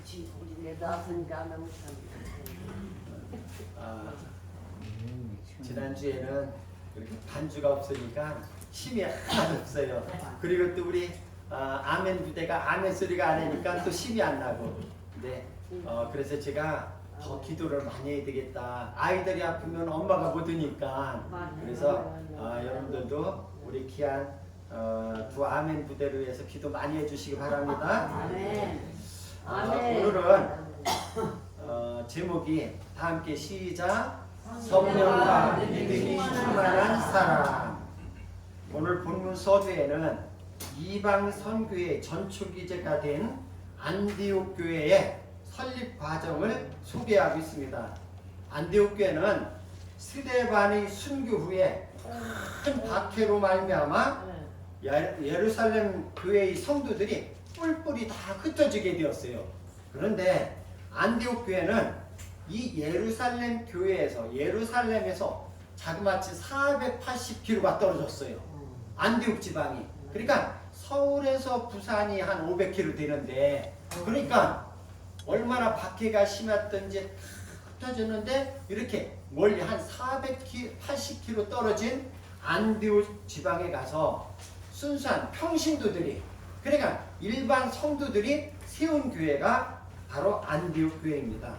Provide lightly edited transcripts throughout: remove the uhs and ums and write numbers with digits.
우리 낳았으니까 안 하면 지난주에는 이렇게 반주가 없으니까 힘이 하나도 없어요. 그리고 또 우리 아멘 부대가 아멘 소리가 안 나니까 또 힘이 안 나고. 네. 그래서 제가 더 기도를 많이 해야 되겠다. 아이들이 아프면 엄마가 못 오니까. 그래서 여러분들도 우리 귀한 두 아멘 부대를 위해서 기도 많이 해주시기 바랍니다. 아멘. 오늘은 제목이 다 함께 시작. 성령과 믿음이 충만한 사람. 오늘 본문 서두에는 이방 선교의 전초기제가 된 안디옥 교회의 설립 과정을 소개하고 있습니다. 안디옥 교회는 스데반의 순교 후에 큰 박해로 말미암아 예루살렘 교회의 성도들이 뿔뿔이 다 흩어지게 되었어요. 그런데 안디옥 교회는 이 예루살렘에서 자그마치 480km가 떨어졌어요. 안디옥 지방이. 그러니까 서울에서 부산이 한 500km 되는데, 그러니까 얼마나 박해가 심했던지 흩어졌는데 이렇게 멀리 한 480km 떨어진 안디옥 지방에 가서 순수한 평신도들이, 그러니까 일반 성도들이 세운 교회가 바로 안디옥 교회입니다.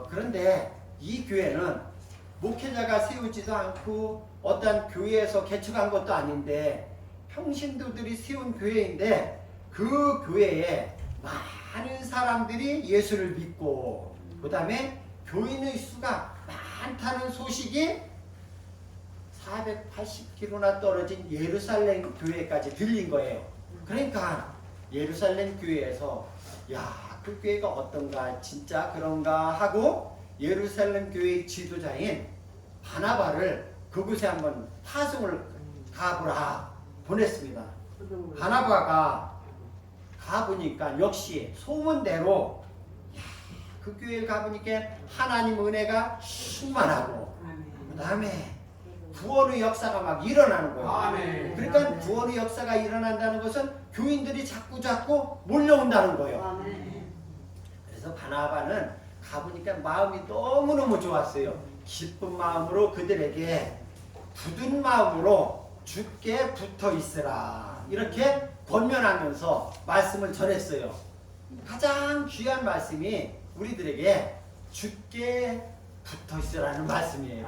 그런데 이 교회는 목회자가 세우지도 않고 어떤 교회에서 개척한 것도 아닌데 평신도들이 세운 교회인데, 그 교회에 많은 사람들이 예수를 믿고 그 다음에 교인의 수가 많다는 소식이 480km나 떨어진 예루살렘 교회까지 들린 거예요. 그러니까 예루살렘 교회에서 그 교회가 어떤가, 진짜 그런가 하고 예루살렘 교회의 지도자인 바나바를 그곳에 한번 파송을 가보라 보냈습니다. 바나바가 가보니까 역시 소문대로 그 교회에 가보니까 하나님 은혜가 충만하고 그 다음에 구원의 역사가 막 일어나는 거예요. 그러니까 구원의 역사가 일어난다는 것은 교인들이 자꾸 몰려온다는 거예요. 그래서 바나바는 가보니까 마음이 너무너무 좋았어요. 기쁜 마음으로 그들에게 굳은 마음으로 주께 붙어 있으라 이렇게 권면하면서 말씀을 전했어요. 가장 귀한 말씀이 우리들에게 주께 붙어 있으라는 말씀이에요.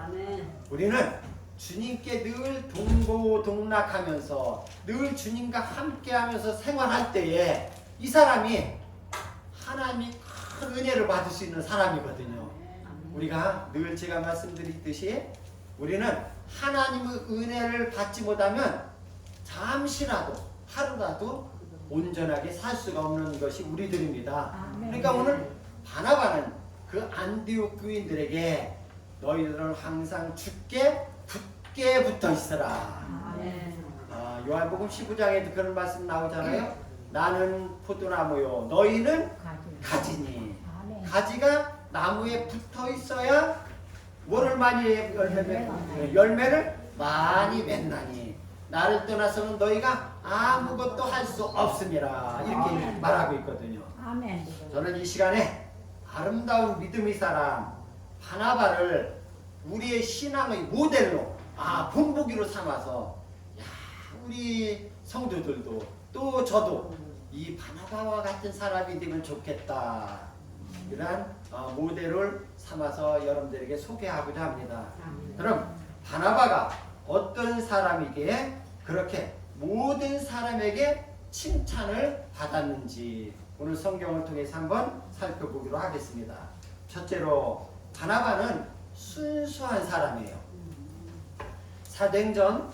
우리는 주님께 늘 동고동락하면서 늘 주님과 함께하면서 생활할 때에 이 사람이 하나님이 큰 은혜를 받을 수 있는 사람이거든요. 우리가 늘 제가 말씀드리듯이 우리는 하나님의 은혜를 받지 못하면 잠시라도 하루라도 온전하게 살 수가 없는 것이 우리들입니다. 그러니까 오늘 바나바는 그 안디옥 교인들에게 너희들은 항상 주께 굳게 붙어 있어라. 요한복음 15장에도 그런 말씀 나오잖아요. 나는 포도나무요 너희는 가지니. 가지가 나무에 붙어 있어야 뭐를 많이 열매를 많이 맺나니 나를 떠나서는 너희가 아무것도 할 수 없음이라 이렇게 말하고 있거든요. 저는 이 시간에 아름다운 믿음의 사람 바나바를 우리의 신앙의 모델로 본보기로 삼아서 우리 성도들도 또 저도 이 바나바와 같은 사람이 되면 좋겠다, 이러한 모델을 삼아서 여러분들에게 소개하고자 합니다. 그럼 바나바가 어떤 사람이기에 그렇게 모든 사람에게 칭찬을 받았는지 오늘 성경을 통해서 한번 살펴보기로 하겠습니다. 첫째로 바나바는 순수한 사람이에요. 사도행전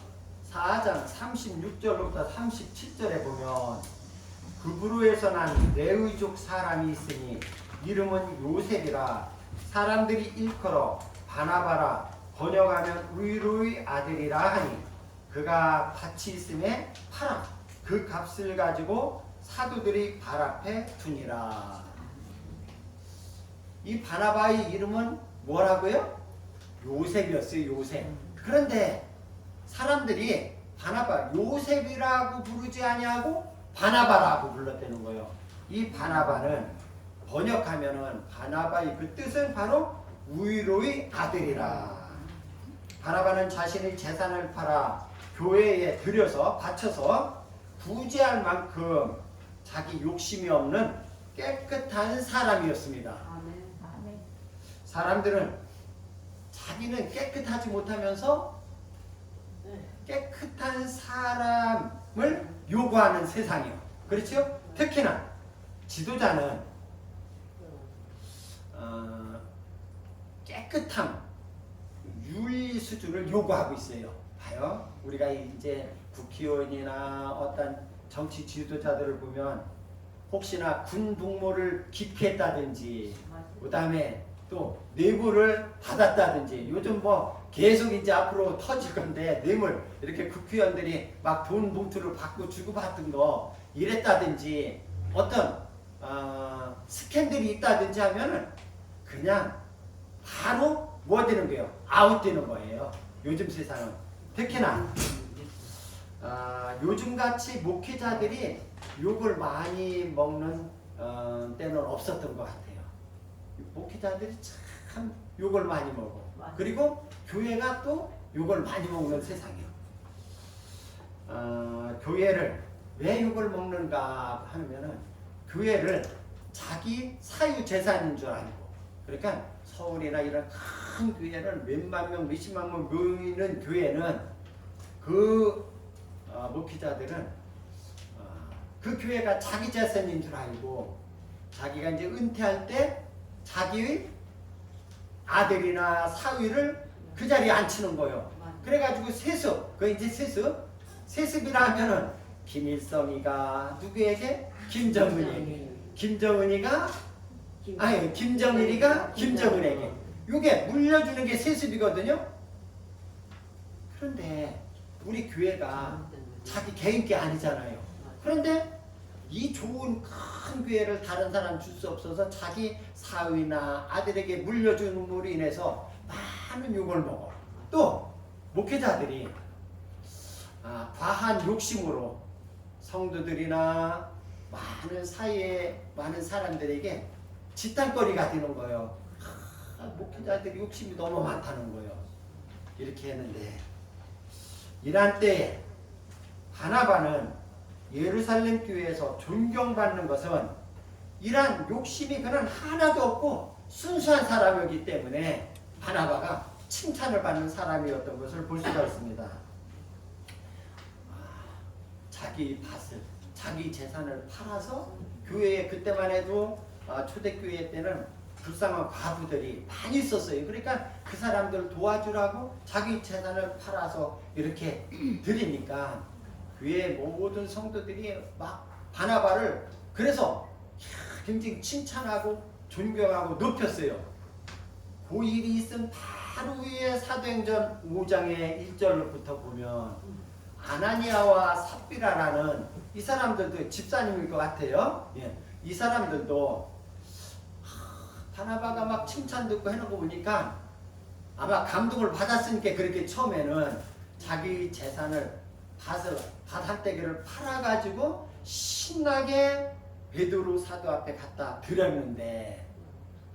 4장 36절부터 37절에 보면 그브로에서 난 레위족 사람이 있으니 이름은 요셉이라 사람들이 일컬어 바나바라 번역하면 의로의 아들이라 하니 그가 밭이 있음에 팔아 그 값을 가지고 사도들이 발 앞에 두니라. 이 바나바의 이름은 뭐라고요? 요셉이었어요. 요셉. 그런데 사람들이 바나바 요셉이라고 부르지 아니하고 바나바라고 불렀다는 거예요. 이 바나바는 번역하면은 바나바의 그 뜻은 바로 위로의 아들이라. 바나바는 자신의 재산을 팔아 교회에 들여서 바쳐서 구제할 만큼 자기 욕심이 없는 깨끗한 사람이었습니다. 아멘. 사람들은 자기는 깨끗하지 못하면서 깨끗한 사람을 요구하는 세상이요. 그렇죠? 특히나 지도자는 깨끗함, 윤리 수준을 요구하고 있어요. 봐요. 우리가 이제 국회의원이나 어떤 정치 지도자들을 보면 혹시나 군 복무를 기피했다든지 그 다음에 또 뇌물을 받았다든지 요즘 뭐 계속 이제 앞으로 터질 건데 뇌물 이렇게 국회의원들이 막 돈 봉투를 받고 주고받은 거 이랬다든지 어떤 스캔들이 있다든지 하면은 그냥 바로 뭐 되는 거예요? 아웃되는 거예요. 요즘 세상은 특히나 요즘같이 목회자들이 욕을 많이 먹는 때는 없었던 것 같아요. 목회자들이 참 욕을 많이 먹어. 그리고 교회가 또 욕을 많이 먹는 세상이에요. 교회를 왜 욕을 먹는가 하면은 교회를 자기 사유 재산인 줄 알고, 그러니까 서울이나 이런 큰 교회는 몇만 명, 몇십만 명 모이는 교회는 그 목회자들은 그 교회가 자기 재산인 줄 알고 자기가 이제 은퇴할 때 자기의 아들이나 사위를 그 자리에 앉히는 거예요. 그래가지고 세습, 그 이제 세습이라 하면은 김일성이가 누구에게? 김정은에게. 김정은이가 김정일이가 김정은에게. 이게 물려주는 게 세습이거든요. 그런데 우리 교회가 자기 개인 게 아니잖아요. 그런데 이 좋은 큰 교회를 다른 사람 줄 수 없어서 자기 사위나 아들에게 물려줌으로 인해서 많은 욕을 먹어. 또 목회자들이 과한 욕심으로 성도들이나 많은 사이에 많은 사람들에게 지탄거리가 되는 거예요. 목회자들이 욕심이 너무 많다는 거예요. 이렇게 했는데 이런 때에 바나바는 예루살렘 교회에서 존경받는 것은 이러한 욕심이 그는 하나도 없고 순수한 사람이기 때문에 바나바가 칭찬을 받는 사람이었던 것을 볼 수가 있습니다. 자기 밭을, 자기 재산을 팔아서 교회에 그때만 해도 초대교회 때는 불쌍한 과부들이 많이 있었어요. 그러니까 그 사람들 도와주라고 자기 재산을 팔아서 이렇게 드리니까 교회 모든 성도들이 막 바나바를 그래서 굉장히 칭찬하고 존경하고 높였어요. 그 일이 있은 바로 후에 사도행전 5장의 1절부터 보면 아나니아와 삽비라라는 이 사람들도 집사님일 것 같아요. 예. 이 사람들도 바나바가 막 칭찬 듣고 해놓고 보니까 아마 감동을 받았으니까 그렇게 처음에는 자기 재산을 밭 한대기를 팔아가지고 신나게 베드로 사도 앞에 갖다 드렸는데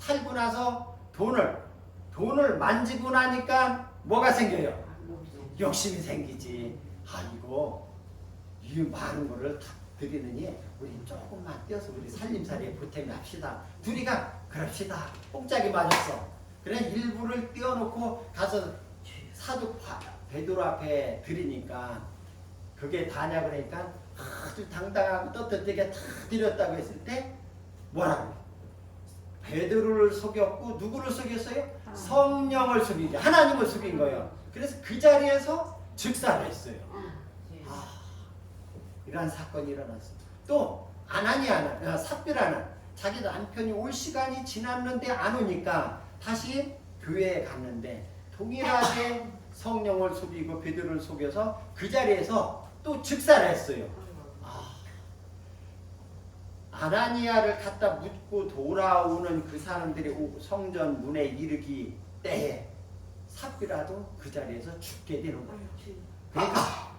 팔고 나서 돈을 만지고 나니까 뭐가 생겨요? 욕심이 생기지. 이 많은 거를 다 드리느니 우리 조금만 떼어서 우리 살림살이에 보탬합시다. 둘이가 그럽시다. 뽕짝이 맞았어. 그래 일부를 떼어놓고 가서 사도 베드로 앞에 드리니까 그게 다냐 그러니까 아주 당당하고 떳떳하게 다 드렸다고 했을 때 뭐라고? 베드로를 속였고 누구를 속였어요? 성령을 속이죠. 하나님을 속인 거예요. 그래서 그 자리에서 즉사를 했어요. 이러한 사건이 일어났어요. 또 아나니아는 삽비라는 자기 남편이 올 시간이 지났는데 안 오니까 다시 교회에 갔는데 동일하게 성령을 속이고 베드로를 속여서 그 자리에서 또 즉사를 했어요. 아나니아를 갖다 묻고 돌아오는 그 사람들이 성전 문에 이르기 때에 삽비라도 그 자리에서 죽게 되는 거예요. 그러니까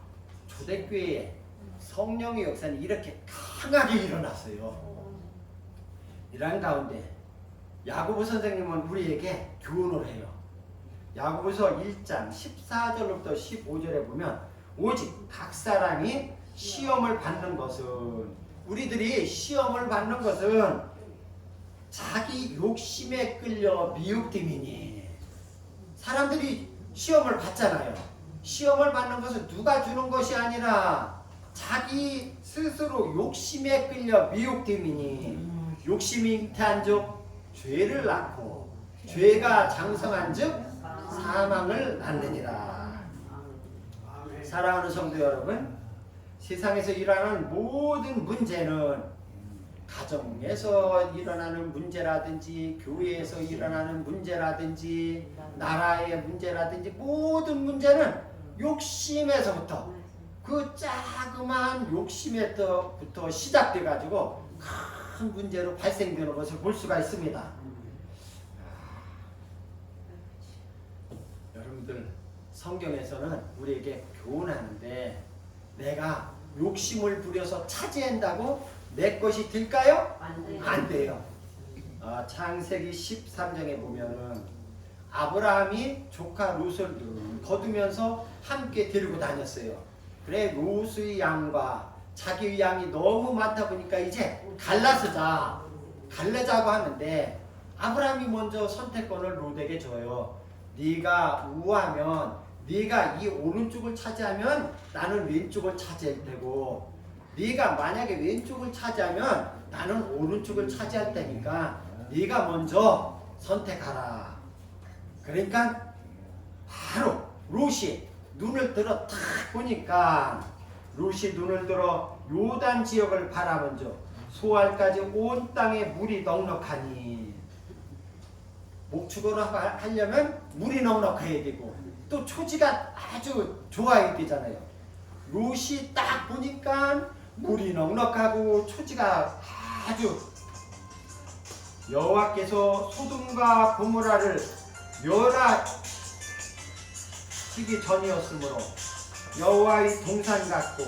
초대교회에 성령의 역사는 이렇게 강하게 일어났어요. 이런 가운데 야고보 선생님은 우리에게 교훈을 해요. 야고보서 1장 14절부터 15절에 보면 오직 각 사람이 시험을 받는 것은, 우리들이 시험을 받는 것은 자기 욕심에 끌려 미혹됨이니. 사람들이 시험을 받잖아요. 시험을 받는 것은 누가 주는 것이 아니라 자기 스스로 욕심에 끌려 미혹됨이니, 욕심이 잉태한즉 죄를 낳고 죄가 장성한즉 사망을 낳느니라. 사랑하는 성도 여러분, 세상에서 일어나는 모든 문제는 가정에서 일어나는 문제라든지 교회에서 일어나는 문제라든지 나라의 문제라든지 모든 문제는 욕심에서부터, 그 자그마한 욕심에서부터 시작돼 가지고 큰 문제로 발생되는 것을 볼 수가 있습니다. 여러분들, 성경에서는 우리에게 교훈하는데 내가 욕심을 부려서 차지한다고 내 것이 될까요? 안 돼요. 창세기 13장에 보면은 아브라함이 조카 롯을 거두면서 함께 데리고 다녔어요. 그래, 롯의 양과 자기의 양이 너무 많다 보니까 이제 갈라자고 하는데 아브라함이 먼저 선택권을 롯에게 줘요. 네가 우하면, 네가 이 오른쪽을 차지하면 나는 왼쪽을 차지할 테고, 네가 만약에 왼쪽을 차지하면 나는 오른쪽을 차지할 테니까 네가 먼저 선택하라. 그러니까 바로 롯이 눈을 들어 탁 보니까, 롯이 눈을 들어 요단 지역을 바라본즉 소알까지 온 땅에 물이 넉넉하니, 목축을 하려면 물이 넉넉해야 되고 또 초지가 아주 좋아야 되잖아요. 롯이 딱 보니까 물이 넉넉하고 초지가 아주, 여호와께서 소돔과 고모라를 멸하시기 전이었으므로 여호와의 동산 같고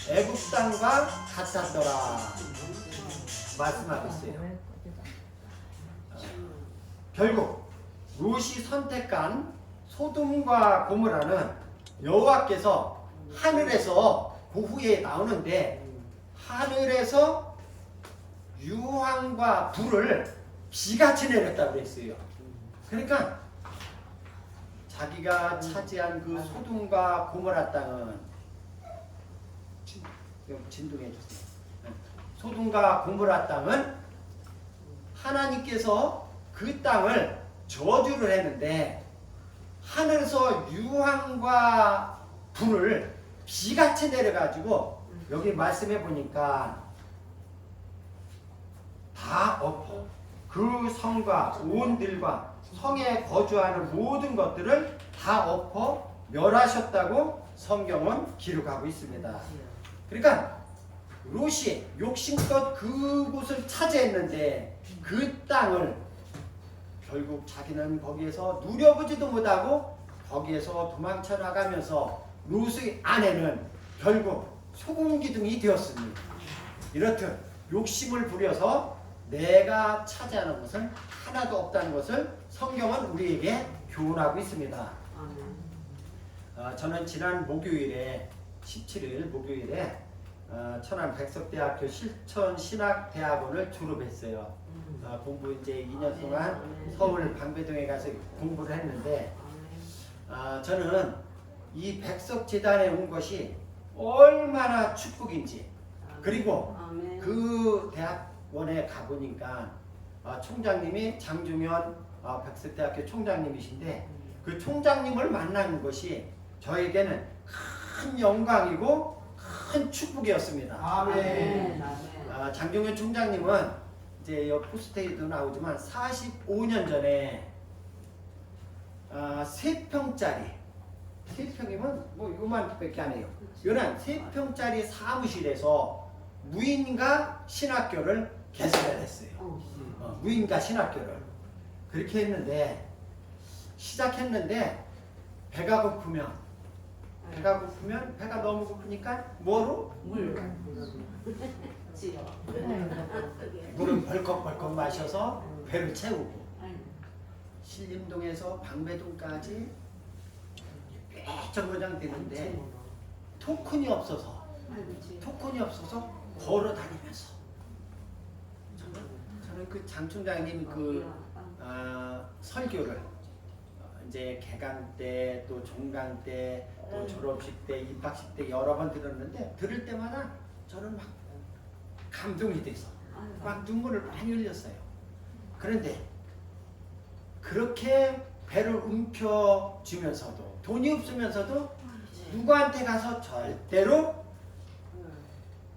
애굽 땅과 같았더라 말씀하고 있어요. 결국 롯이 선택한 소돔과 고모라는 여호와께서 하늘에서, 그 후에 나오는데 하늘에서 유황과 불을 비같이 내렸다고 그랬어요. 그러니까 자기가 차지한 그 소돔과 고모라 땅은, 진동해 주세요. 소돔과 고모라 땅은 하나님께서 그 땅을 저주를 했는데 하늘에서 유황과 불을 비같이 내려가지고 여기 말씀해 보니까 다 엎어 그 성과 온 들과 성에 거주하는 모든 것들을 다 엎어 멸하셨다고 성경은 기록하고 있습니다. 그러니까 롯이 욕심껏 그곳을 차지했는데 그 땅을 결국 자기는 거기에서 누려보지도 못하고 거기에서 도망쳐 나가면서 롯의 아내는 결국 소금기둥이 되었습니다. 이렇듯 욕심을 부려서 내가 차지하는 것은 하나도 없다는 것을 성경은 우리에게 교훈하고 있습니다. 저는 지난 목요일에 17일 목요일에 천안 백석대학교 실천신학대학원을 졸업했어요. 공부 이제 2년 동안 서울 방배동에 가서 공부를 했는데 저는 이 백석재단에 온 것이 얼마나 축복인지, 그리고 그 대학원에 가보니까 총장님이 장중현 백석대학교 총장님이신데 그 총장님을 만나는 것이 저에게는 큰 영광이고 큰 축복이었습니다. 아멘. 장중현 총장님은 이제 포스트에도 나오지만 45년 전에 3평짜리, 3평이면 뭐 요만밖에 안 해요. 요런 3평짜리 사무실에서 무인가 신학교를 개설을 했어요. 무인가 신학교를 그렇게 했는데, 시작했는데 배가 고프면 배가 너무 고프니까 뭐로? 그렇지요. 물을 벌컥벌컥 마셔서 배를 채우고 신림동에서 방배동까지 꽤 정거장 되는데 토큰이 없어서 걸어 다니면서 저는 그 장총장님 그 설교를 이제 개강 때 또 종강 때 또 졸업식 때 입학식 때 여러 번 들었는데 들을 때마다 저는 막 감동이 돼서 막 눈물을 많이 흘렸어요. 그런데 그렇게 배를 움켜쥐면서도 돈이 없으면서도 누구한테 가서 절대로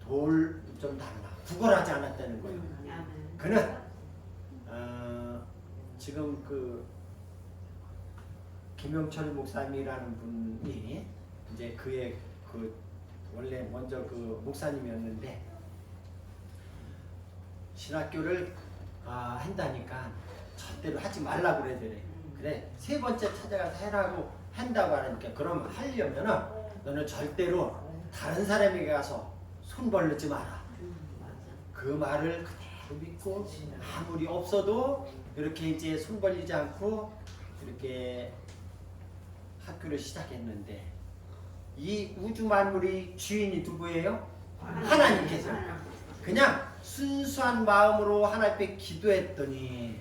돌 좀 달라 구걸하지 않았다는 거예요. 그는 지금 그 김영철 목사님이라는 분이 이제 그의 그 원래 먼저 그 목사님이었는데 신학교를 한다니까 절대로 하지 말라고 그러더래. 그래 세 번째 찾아가서 해라고 한다고 하니까 그럼 하려면은 너는 절대로 다른 사람에게 가서 손 벌리지 마라. 그 말을 그대로 믿고 아무리 없어도 이렇게 이제 손 벌리지 않고 이렇게 학교를 시작했는데 이 우주 만물의 주인이 누구예요? 하나님께서. 그냥 순수한 마음으로 하나님 앞에 기도했더니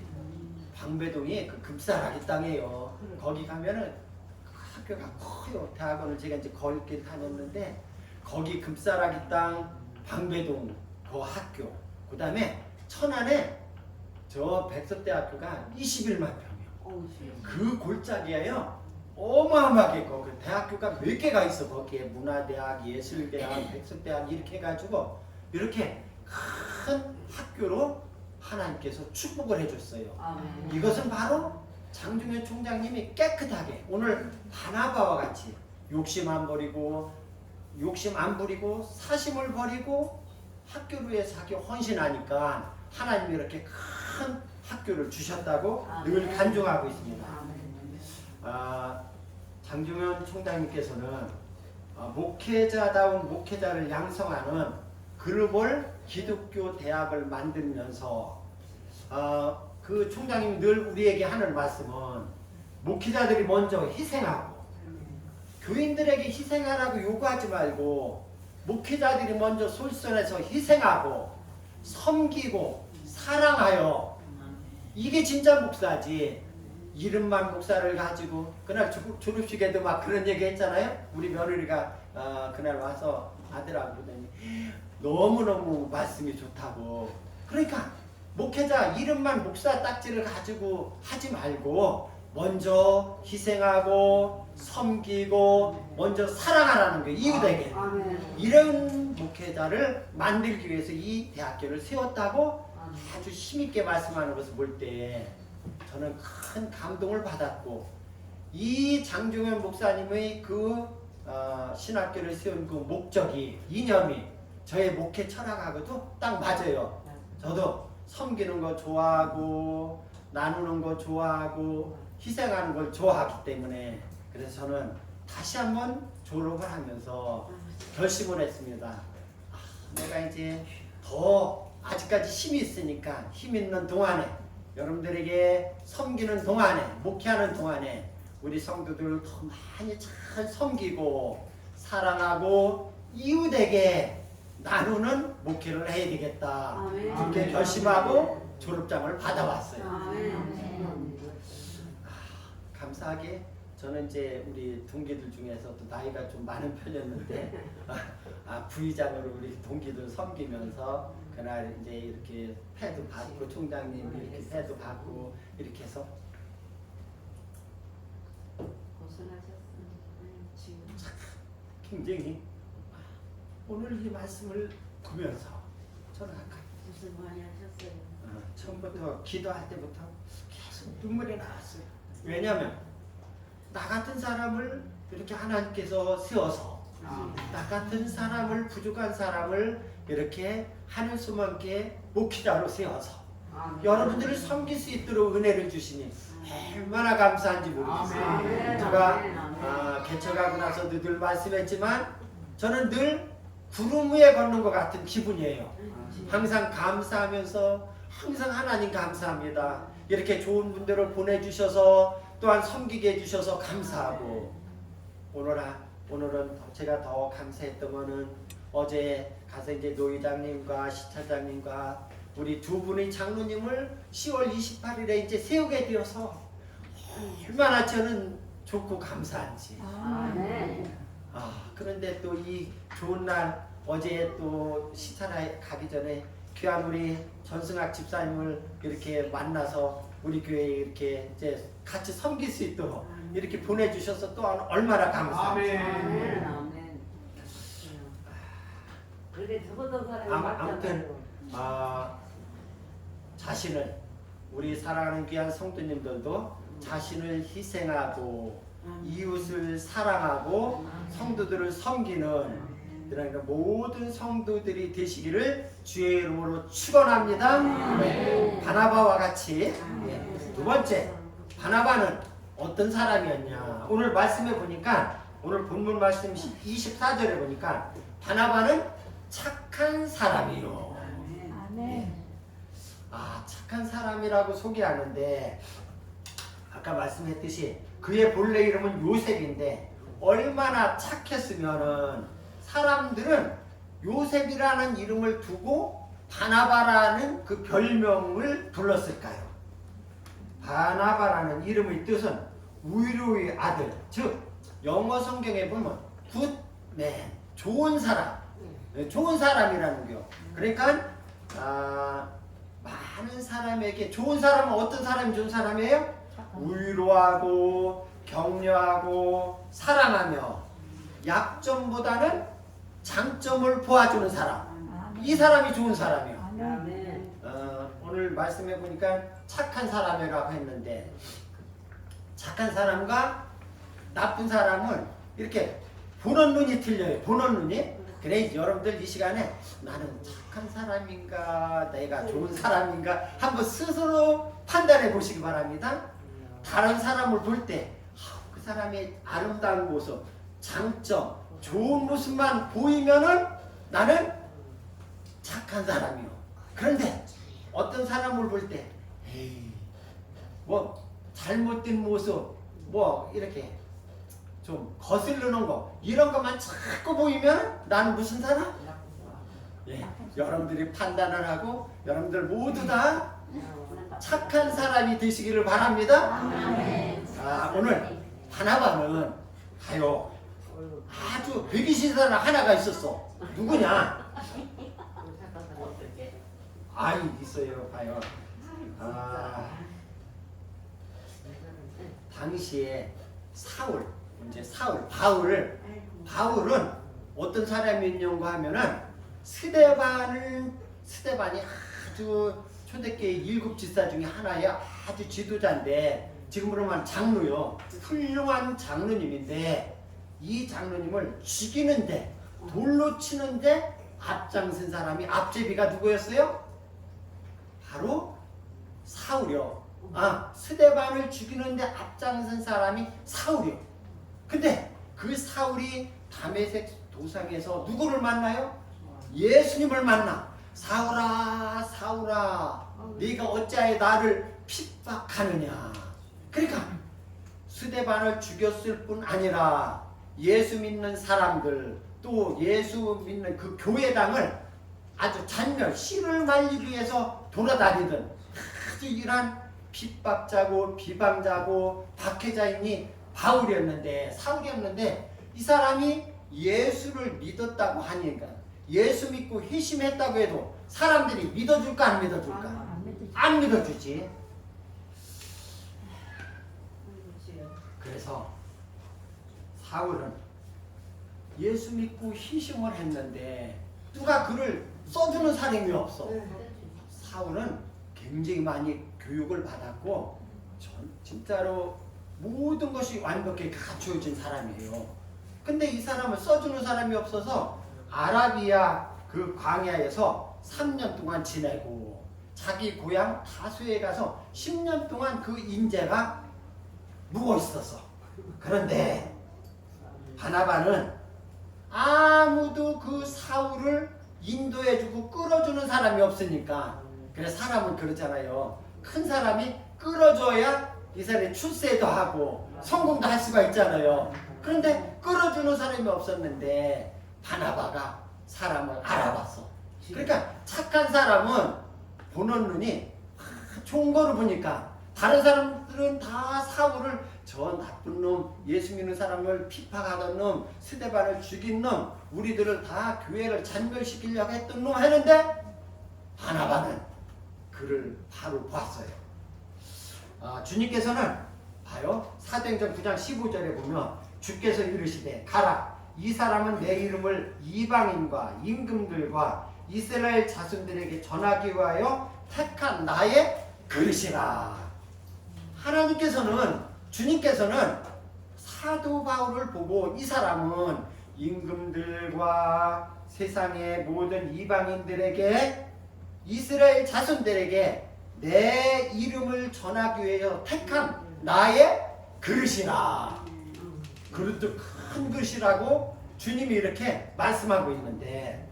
방배동이 그 급사라기 땅이에요. 거기 가면은 학교가 커요. 대학원을 제가 이제 거기 다녔는데 거기 급사라기 땅 방배동 그 학교, 그 다음에 천안에 저 백석대학교가 21만 평이요. 그 골짜기에요. 어마어마하게 있고 그 대학교가 몇 개가 있어. 거기에 문화대학, 예술대학, 백석대학 이렇게 해가지고 이렇게 큰 학교로 하나님께서 축복을 해줬어요. 이것은 바로 장중현 총장님이 깨끗하게 오늘 바나바와 같이 욕심 안 부리고 사심을 버리고 학교를 위해서 학교 헌신하니까 하나님이 이렇게 큰 학교를 주셨다고 늘 간증하고 있습니다. 장중현 총장님께서는 목회자다운 목회자를 양성하는 글로벌 기독교 대학을 만들면서 그 총장님이 늘 우리에게 하는 말씀은 목회자들이 먼저 희생하고 교인들에게 희생하라고 요구하지 말고 목회자들이 먼저 솔선해서 희생하고 섬기고 사랑하여 이게 진짜 목사지. 이름만 목사를 가지고 그날 졸업식에도 막 그런 얘기 했잖아요. 우리 며느리가 그날 와서 아들하고 그러더니 너무너무 말씀이 좋다고. 그러니까 목회자 이름만 목사 딱지를 가지고 하지 말고 먼저 희생하고 섬기고 먼저 사랑하라는 거예요. 이웃에게. 이런 목회자를 만들기 위해서 이 대학교를 세웠다고 아주 힘있게 말씀하는 것을 볼 때 저는 큰 감동을 받았고 이 장중현 목사님의 그 신학교를 세운 그 목적이 이념이 저의 목회 철학하고도 딱 맞아요. 저도 섬기는 거 좋아하고 나누는 거 좋아하고 희생하는 걸 좋아하기 때문에 그래서 저는 다시 한번 졸업을 하면서 결심을 했습니다. 내가 이제 더 아직까지 힘이 있으니까 힘 있는 동안에 여러분들에게 섬기는 동안에 목회하는 동안에 우리 성도들 더 많이 잘 섬기고 사랑하고 이웃에게 나누는 목회를 해야 되겠다. 그렇게 결심하고 졸업장을 받아왔어요. 감사하게 저는 이제 우리 동기들 중에서도 나이가 좀 많은 편이었는데 부의장으로 우리 동기들 섬기면서 그날 이제 이렇게 패도 받고 총장님 이렇게 패도 받고 이렇게 해서 굉장히 오늘 이 말씀을 보면서 저는 아까 무슨 많이 하셨어요? 처음부터 기도할 때부터 계속 눈물이 나왔어요. 왜냐하면 나 같은 사람을 이렇게 하나님께서 세워서 나 같은 사람을 부족한 사람을 이렇게 하늘 수만께 목회자로 세워서 여러분들을 섬길 수 있도록 은혜를 주시니 얼마나 감사한지 모르겠어요. 제가 개척하고 나서도 늘 말씀했지만 저는 늘 구름 위에 걷는 것 같은 기분이에요. 항상 감사하면서 항상 하나님 감사합니다. 이렇게 좋은 분들을 보내주셔서 또한 섬기게 해주셔서 감사하고 오늘은 제가 더 감사했던 거는 어제 가서 이제 노회장님과 시차장님과 우리 두 분의 장로님을 10월 28일에 이제 세우게 되어서 얼마나 저는 좋고 감사한지. 아멘. 그런데 또 이 좋은 날 어제 또 시차나 가기 전에 귀한 우리 전승학 집사님을 이렇게 만나서 우리 교회에 이렇게 이제 같이 섬길 수 있도록 이렇게 보내주셔서 또 얼마나 감사합니다. 아멘. 아멘. 그렇게 저보다 사람이 아무튼 자신을 우리 사랑하는 귀한 성도님들도 자신을 희생하고 이웃을 사랑하고 성도들을 섬기는 그러니까 모든 성도들이 되시기를 주의 이름으로 축원합니다. 바나바와 같이. 두 번째, 바나바는 어떤 사람이었냐? 오늘 말씀해 보니까 오늘 본문 말씀 24절에 보니까 바나바는 착한 사람이요. 착한 사람이라고 소개하는데 아까 말씀했듯이 그의 본래 이름은 요셉인데 얼마나 착했으면은 사람들은 요셉이라는 이름을 두고 바나바라는 그 별명을 불렀을까요? 바나바라는 이름의 뜻은 위로의 아들, 즉 영어 성경에 보면 굿맨, 좋은 사람, 좋은 사람이라는 거. 그러니까 많은 사람에게 좋은 사람은 어떤 사람이 좋은 사람이에요? 위로하고 격려하고 사랑하며 약점보다는 장점을 보아주는 사람. 이 사람이 좋은 사람이요. 아멘. 오늘 말씀해 보니까 착한 사람이라고 했는데 착한 사람과 나쁜 사람은 이렇게 보는 눈이 틀려요. 보는 눈이. 그래 여러분들 이 시간에 나는 착한 사람인가 내가 좋은 사람인가 한번 스스로 판단해 보시기 바랍니다. 다른 사람을 볼 때 그 사람의 아름다운 모습, 장점, 좋은 모습만 보이면은 나는 착한 사람이요. 그런데 어떤 사람을 볼 때 에이 뭐 잘못된 모습 뭐 이렇게 좀 거슬리는 거 이런 것만 자꾸 보이면 나는 무슨 사람? 여러분들이 판단을 하고 여러분들 모두 다 착한 사람이 되시기를 바랍니다. 오늘 바나바는 가요 아주 배기신 사람 하나가 있었어. 누구냐? 있어요. 봐요. 당시에 바울은 어떤 사람이었냐고 하면은 스데반이 아주 초대교회 7 지사 중에 하나의 아주 지도자인데 지금으로 말하면 장로요. 훌륭한 장로님인데 이 장로님을 죽이는데 돌로 치는데 앞장선 사람이 앞제비가 누구였어요? 바로 사울이요. 스데반을 죽이는데 앞장선 사람이 사울이요. 근데 그 사울이 다메섹 도상에서 누구를 만나요? 예수님을 만나. 사울아 사울아 네가 어찌하여 나를 핍박하느냐. 그러니까 스데반을 죽였을 뿐 아니라 예수 믿는 사람들 또 예수 믿는 그 교회당을 아주 씨를 말리기 위해서 돌아다니던 아주 일한 핍박자고 비방자고 박해자인이 사울이었는데 이 사람이 예수를 믿었다고 하니까 예수 믿고 회심했다고 해도 사람들이 믿어줄까 안 믿어줄까? 안 믿어주지. 그래서 사울은 예수 믿고 희심을 했는데 누가 그를 써주는 사람이 없어. 사울은 굉장히 많이 교육을 받았고 진짜로 모든 것이 완벽히 갖추어진 사람이에요. 근데 이 사람을 써주는 사람이 없어서 아라비아 그 광야에서 3년 동안 지내고 자기 고향 다수에 가서 10년 동안 그 인재가 묵어 있었어. 그런데 바나바는 아무도 그 사울을 인도해주고 끌어주는 사람이 없으니까. 그래서 사람은 그러잖아요. 큰 사람이 끌어줘야 이 사람이 출세도 하고 성공도 할 수가 있잖아요. 그런데 끌어주는 사람이 없었는데 바나바가 사람을 알아봤어. 그러니까 착한 사람은 보는 눈이 좋은 거를 보니까 다른 사람들은 다 사울을 저 나쁜 놈, 예수 믿는 사람을 핍박하던 놈, 스데반을 죽인 놈, 우리들을 다 교회를 잔멸시키려고 했던 놈 하는데 바나바는 그를 바로 봤어요. 주님께서는 봐요. 사도행전 9장 15절에 보면 주께서 이르시되 가라 이 사람은 내 이름을 이방인과 임금들과 이스라엘 자손들에게 전하기 위하여 택한 나의 그릇이라. 하나님께서는 주님께서는 사도 바울을 보고 이 사람은 임금들과 세상의 모든 이방인들에게 이스라엘 자손들에게 내 이름을 전하기 위하여 택한 나의 그릇이라. 그릇도 큰 그릇이라고 주님이 이렇게 말씀하고 있는데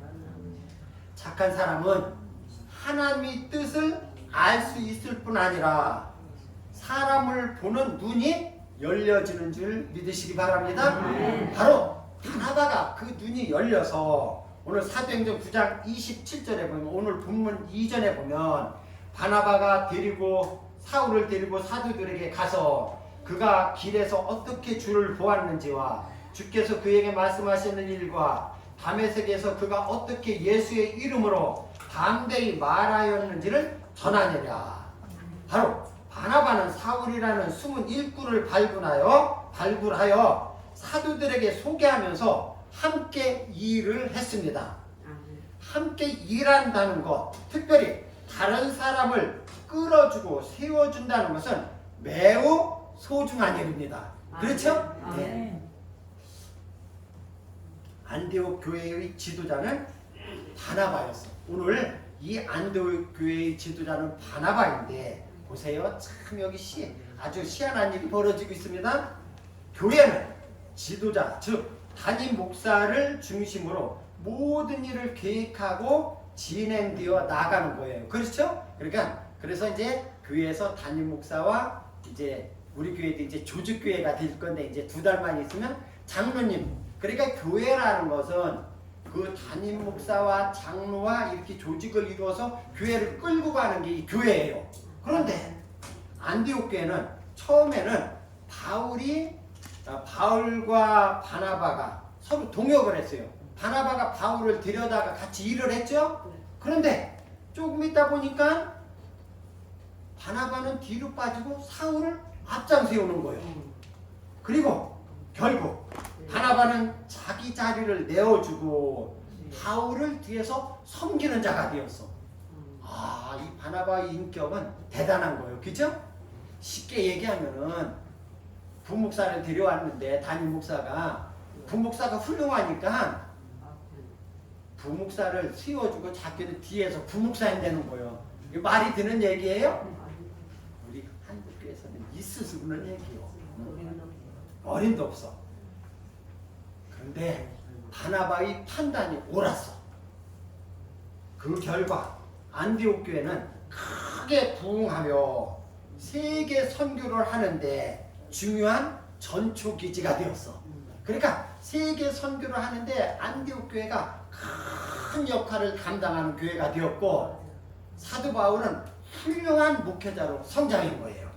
착한 사람은 하나님의 뜻을 알 수 있을 뿐 아니라 사람을 보는 눈이 열려지는 줄 믿으시기 바랍니다. 바로 바나바가 그 눈이 열려서 오늘 사도행전 9장 27절에 보면 오늘 본문 이전에 보면 바나바가 사울을 데리고 사도들에게 가서 그가 길에서 어떻게 주를 보았는지와 주께서 그에게 말씀하시는 일과 다메섹에서 그가 어떻게 예수의 이름으로 담대히 말하였는지를 전하느냐. 바로 바나바는 사울이라는 숨은 일꾼을 발굴하여 사도들에게 소개하면서 함께 일을 했습니다. 함께 일한다는 것, 특별히 다른 사람을 끌어주고 세워준다는 것은 매우 소중한 일입니다. 그렇죠? 네. 안디옥 교회의 지도자는 바나바였어. 오늘 이 안디옥 교회의 지도자는 바나바인데 보세요. 참 여기 아주 희한한 일이 벌어지고 있습니다. 교회는 지도자, 즉 담임 목사를 중심으로 모든 일을 계획하고 진행되어 나가는 거예요. 그렇죠? 그래서 이제 교회에서 담임 목사와 이제 우리 교회도 이제 조직교회가 될 건데 이제 2달만 있으면 장로님. 그러니까 교회라는 것은 그 담임 목사와 장로와 이렇게 조직을 이루어서 교회를 끌고 가는 게 이 교회예요. 그런데 안디옥 교회는 처음에는 바울과 바나바가 서로 동역을 했어요. 바나바가 바울을 데려다가 같이 일을 했죠. 그런데 조금 있다 보니까 바나바는 뒤로 빠지고 사울을 앞장 세우는 거예요. 그리고 결국 바나바는 자기 자리를 내어주고 바울을 뒤에서 섬기는 자가 되었어. 이 바나바의 인격은 대단한 거예요. 그죠? 쉽게 얘기하면은 부목사를 데려왔는데 담임 목사가 부목사가 훌륭하니까 부목사를 세워주고 자기는 뒤에서 부목사인 되는 거예요. 이거 말이 되는 얘기예요? 우리 한국교회에서는 있을 수 없는 얘기예요. 어림도 없어. 그런데 바나바의 판단이 옳았어. 그 결과 안디옥 교회는 크게 부흥하며 세계 선교를 하는데 중요한 전초기지가 되었어. 그러니까 세계 선교를 하는데 안디옥 교회가 큰 역할을 감당하는 교회가 되었고 사도 바울은 훌륭한 목회자로 성장한 거예요.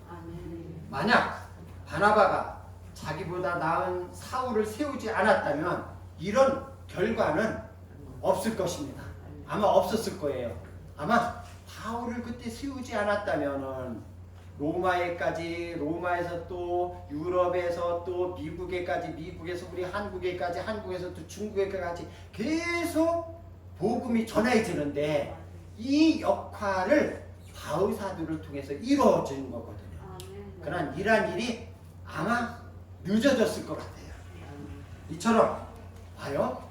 만약 바나바가 자기보다 나은 사울을 세우지 않았다면 이런 결과는 없을 것입니다. 아마 없었을 거예요. 아마 바울을 그때 세우지 않았다면은 로마에서 또 유럽에서 또 미국에서 우리 한국에까지 한국에서 또 중국에까지 계속 복음이 전해지는데 이 역할을 바울 사도를 통해서 이루어진 거거든요. 그러나 이러한 일이 아마 늦어졌을 것 같아요. 이처럼 봐요.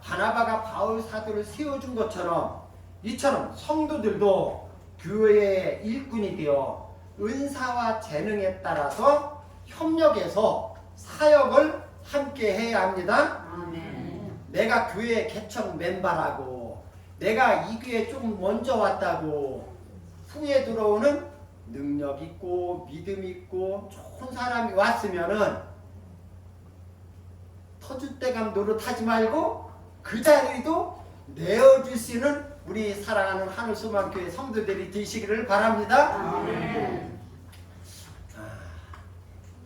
바나바가 바울 사도를 세워준 것처럼 이처럼 성도들도 교회의 일꾼이 되어 은사와 재능에 따라서 협력해서 사역을 함께 해야 합니다. 아멘. 내가 교회 개척 멤버라고 내가 이 교회 좀 먼저 왔다고 후에 들어오는 능력 있고 믿음 있고 좋은 사람이 왔으면은 터줏대감 노릇하지 말고 그 자리도 내어줄 수 있는 우리 사랑하는 하늘소망교회 성도들이 되시기를 바랍니다. 아멘.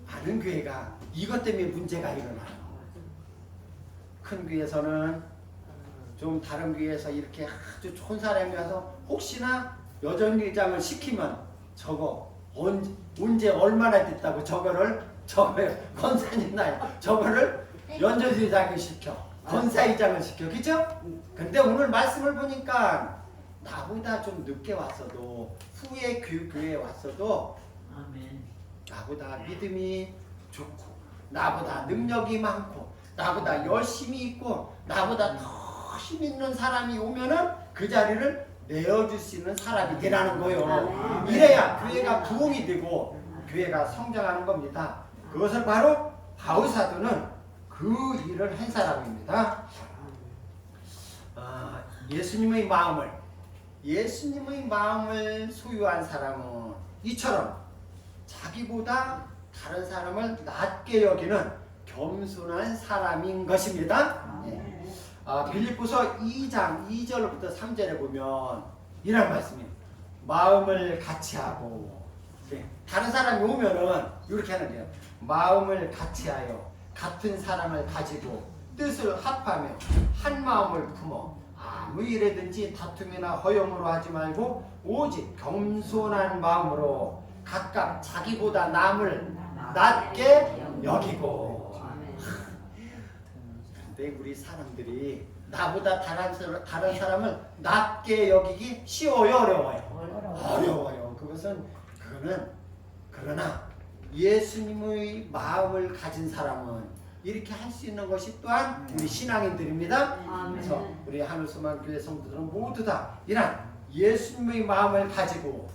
많은 교회가 이것 때문에 문제가 일어나요. 큰 교회에서는 좀 다른 교회에서 이렇게 아주 좋은 사람이 와서 혹시나 여전회장을 시키면 저거 언제 얼마나 됐다고 저거를 권사님 날 저거를 연전회장을 시켜 권사회장을 시켜 그죠? 근데 오늘 말씀을 보니까 나보다 좀 늦게 왔어도 후에 교회에 왔어도 나보다 믿음이 좋고 나보다 능력이 많고 나보다 열심히 있고 나보다 더 힘 있는 사람이 오면은 그 자리를 내어줄 수 있는 사람이 되라는 거예요. 이래야 교회가 부흥이 되고 교회가 성장하는 겁니다. 그것을 바로 바울 사도는 그 일을 한 사람입니다. 예수님의 마음을 소유한 사람은 이처럼 자기보다 다른 사람을 낮게 여기는 겸손한 사람인 것입니다. 빌립보서 2장 2절부터 3절에 보면 이런 말씀이에요. 마음을 같이하고 다른 사람이 오면은 이렇게 하는 거예요. 마음을 같이하여 같은 사람을 가지고 뜻을 합하며 한 마음을 품어 아무 일에든지 다툼이나 허용으로 하지 말고 오직 겸손한 마음으로 각각 자기보다 남을 낮게 여기고. 근데 우리 사람들이 나보다 다른 사람을 낮게 여기기 쉬워요, 어려워요? 어려워요. 그러나 예수님의 마음을 가진 사람은 이렇게 할 수 있는 것이 또한 우리 신앙인들입니다. 그래서 우리 하늘소망교회 성도들은 모두 다 이런 예수님의 마음을 가지고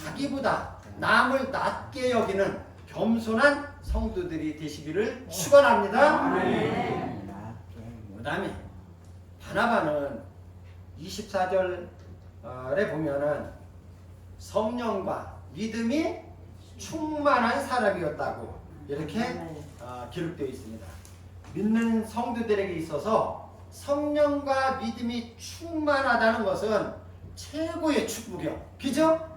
자기보다 남을 낮게 여기는 겸손한 성도들이 되시기를 축원합니다. 그 다음에 바나바는 24절에 보면은 성령과 믿음이 충만한 사람이었다고 이렇게 기록되어 있습니다. 믿는 성도들에게 있어서 성령과 믿음이 충만하다는 것은 최고의 축복이요. 그죠?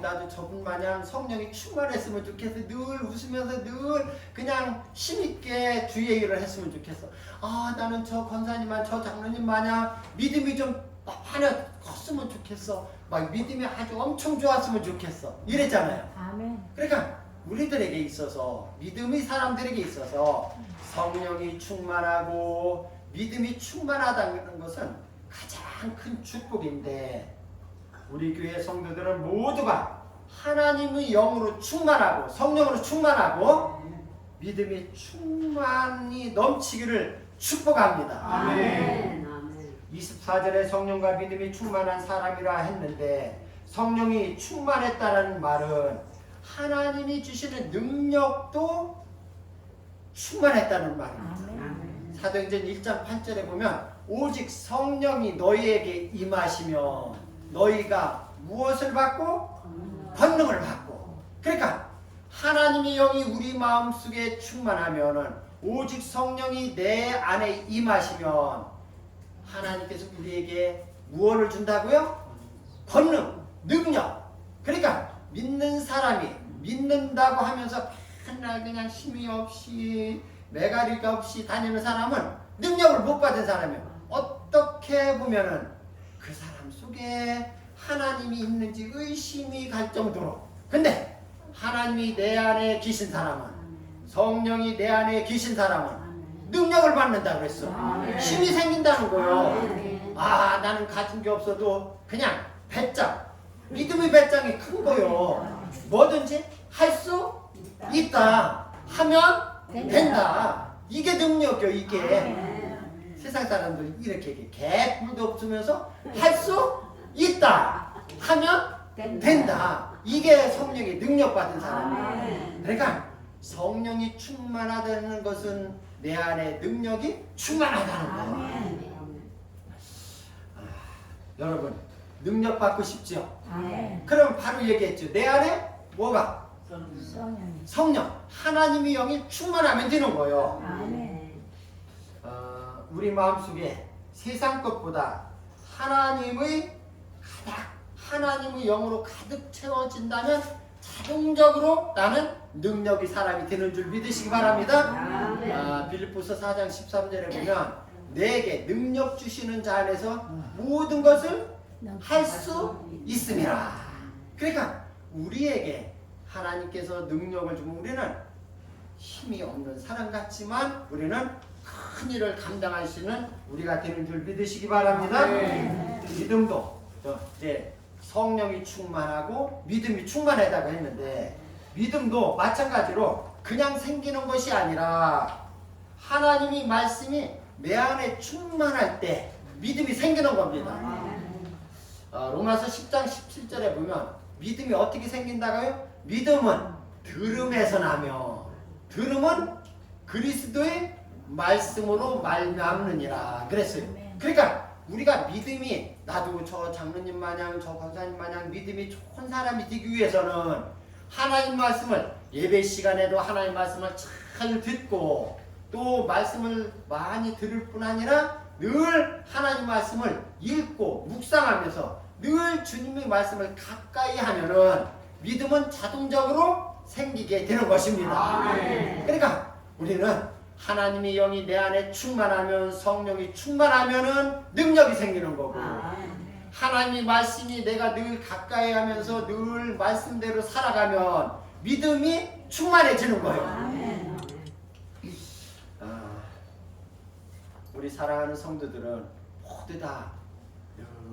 나도 저분 마냥 성령이 충만했으면 좋겠어. 늘 웃으면서 늘 그냥 힘있게 주의 일을 했으면 좋겠어. 나는 저 권사님만 저 장로님 마냥 믿음이 좀 하나 컸으면 좋겠어. 막 믿음이 아주 엄청 좋았으면 좋겠어. 이랬잖아요. 아멘. 그러니까 우리들에게 있어서 믿음의 사람들에게 있어서 성령이 충만하고 믿음이 충만하다는 것은 가장 큰 축복인데 우리 교회 성도들은 모두가 하나님의 영으로 충만하고 성령으로 충만하고 믿음이 충만히 넘치기를 축복합니다. 아멘. 24절에 성령과 믿음이 충만한 사람이라 했는데 성령이 충만했다는 말은 하나님이 주시는 능력도 충만했다는 말입니다. 사도행전 1장 8절에 보면 오직 성령이 너희에게 임하시면 너희가 무엇을 받고? 권능을 받고. 그러니까 하나님의 영이 우리 마음속에 충만하면은 오직 성령이 내 안에 임하시면 하나님께서 우리에게 무엇을 준다고요? 권능, 능력. 그러니까 믿는 사람이 믿는다고 하면서 맨날 그냥 힘이 없이 매가리가 없이 다니는 사람은 능력을 못 받은 사람이에요. 어떻게 보면은 그 사람 속에 하나님이 있는지 의심이 갈 정도로. 근데 하나님이 내 안에 계신 사람은 성령이 내 안에 계신 사람은 능력을 받는다고 그랬어. 힘이 생긴다는 거예요. 나는 가진 게 없어도 그냥 배짱, 믿음의 배짱이 큰 거예요. 뭐든지 할 수 있다 하면 된다. 이게 능력이요. 이게 세상 사람들이 이렇게 얘기해. 개뿔도 없으면서 할 수 있다 하면 된다. 이게 성령의 능력 받은 사람이에요. 그러니까 성령이 충만하다는 것은 내 안에 능력이 충만하다는 거예요. 아멘. 여러분 능력 받고 싶죠? 아멘. 그럼 바로 얘기했죠. 내 안에 뭐가? 성령이. 성령, 하나님의 영이 충만하면 되는 거예요. 아멘. 우리 마음속에 세상 것보다 하나님의 영으로 가득 채워진다면 자동적으로 나는 능력이 사람이 되는 줄 믿으시기 바랍니다. 아멘. 빌립보서 4장 13절에 보면 내게 능력 주시는 자 안에서 모든 것을 할 수 있음이라. 그러니까 우리에게 하나님께서 능력을 주면 우리는 힘이 없는 사람 같지만 우리는 큰 일을 감당할 수 있는 우리가 되는 줄 믿으시기 바랍니다. 믿음도 이제 성령이 충만하고 믿음이 충만하다고 했는데 믿음도 마찬가지로 그냥 생기는 것이 아니라 하나님이 말씀이 내 안에 충만할 때 믿음이 생기는 겁니다. 로마서 10장 17절에 보면 믿음이 어떻게 생긴다고요? 믿음은 들음에서 나며 들음은 그리스도의 말씀으로 말미암느니라 그랬어요. 그러니까 우리가 믿음이 나도 저 장로님 마냥 저 권사님 마냥 믿음이 좋은 사람이 되기 위해서는 하나님 말씀을 예배 시간에도 하나님 말씀을 잘 듣고 또 말씀을 많이 들을 뿐 아니라 늘 하나님 말씀을 읽고 묵상하면서 늘 주님의 말씀을 가까이 하면은 믿음은 자동적으로 생기게 되는 것입니다. 아멘. 그러니까 우리는 하나님의 영이 내 안에 충만하면 성령이 충만하면은 능력이 생기는 거고 하나님의 말씀이 내가 늘 가까이 하면서 늘 말씀대로 살아가면 믿음이 충만해지는 거예요. 우리 사랑하는 성도들은 모두 다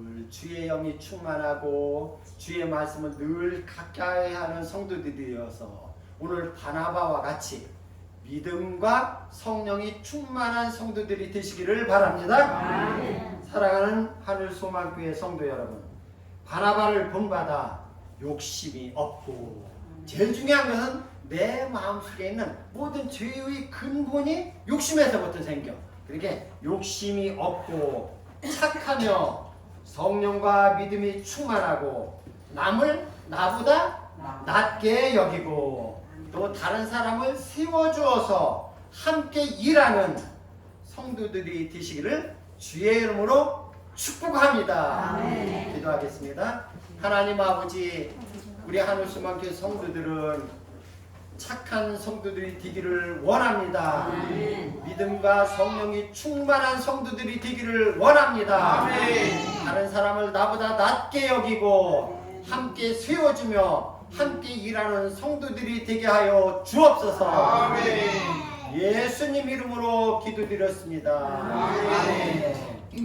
늘 주의 영이 충만하고 주의 말씀을 늘 가까이 하는 성도들이어서 오늘 바나바와 같이 믿음과 성령이 충만한 성도들이 되시기를 바랍니다. 사랑하는 하늘소망교회 성도 여러분, 바나바를 본받아 욕심이 없고 제일 중요한 것은 내 마음속에 있는 모든 죄의 근본이 욕심에서부터 생겨. 그렇게 욕심이 없고 착하며 성령과 믿음이 충만하고 남을 나보다 낮게 여기고 또 다른 사람을 세워주어서 함께 일하는 성도들이 되시기를 주의 이름으로 축복합니다. 기도하겠습니다. 하나님 아버지, 우리 하늘소망교회 성도들은 착한 성도들이 되기를 원합니다. 믿음과 성령이 충만한 성도들이 되기를 원합니다. 다른 사람을 나보다 낮게 여기고 함께 세워주며 함께 일하는 성도들이 되게 하여 주옵소서. 예수님 이름으로 기도드렸습니다. 아멘.